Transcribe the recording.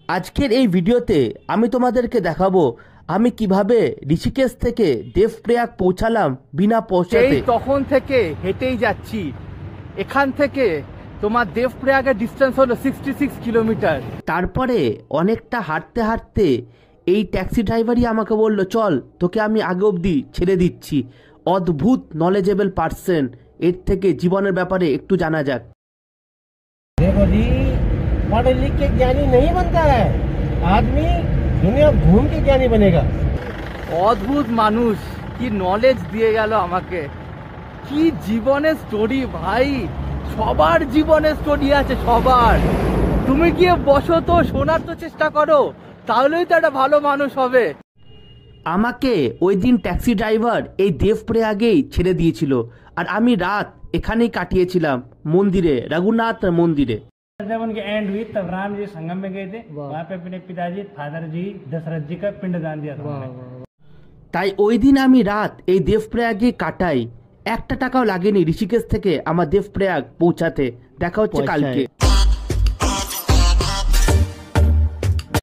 আজকের এই ভিডিওতে আমি তোমাদেরকে দেখাবো আমি কিভাবে ঋষিকেশ থেকে দেবপ্রয়াগ পৌঁছালাম বিনা পৌঁছাতে। তখন থেকে হেঁটেই যাচ্ছি। এখান থেকে তোমার দেবপ্রয়াগের ডিস্টেন্স হলো 66 কিলোমিটার। তারপরে অনেকটা হাঁটতে হাঁটতে এই ট্যাক্সি ড্রাইভারই আমাকে বলল, চল তোকে আমি আগে অবধি ছেড়ে দিচ্ছি। অদ্ভুত নলেজেবল পার্সন, এর থেকে জীবনের ব্যাপারে একটু জানা যাক। देखो जी, पढ़ लिख के ज्ञानी नहीं बनता है, आदमी दुनिया घूम के ज्ञानी बनेगा। অদ্ভুত মানুষ, কি নলেজ দিয়ে গেল আমাকে, কি জীবনের স্টোরি ভাই। সবার জীবনের স্টোরি আছে, সবার। তুমি গিয়ে বসো তো, শোনার তো চেষ্টা করো, তাহলেই তো একটা ভালো মানুষ হবে। আমাকে ওই দিন ট্যাক্সি ড্রাইভার এই দেবপ্রয়াগেই ছেড়ে দিয়েছিল, আর আমি রাত এখানেই কাটিয়েছিলাম মন্দিরে, रघुनाथ মন্দিরে। जब उनकी एंड हुई तब राम जी संगम में गए थे, वहाँ पे अपने पिताजी फादर जी दशरथ जी का पिंडदान दिया था उन्होंने। তাই ওই দিন আমি রাত এই দেবপ্রয়াগে কাটাই। একটা টাকাও লাগেনি ঋষিকেশ থেকে আমার দেবপ্রয়াগ পৌঁছাতে। দেখা হচ্ছে কালকে।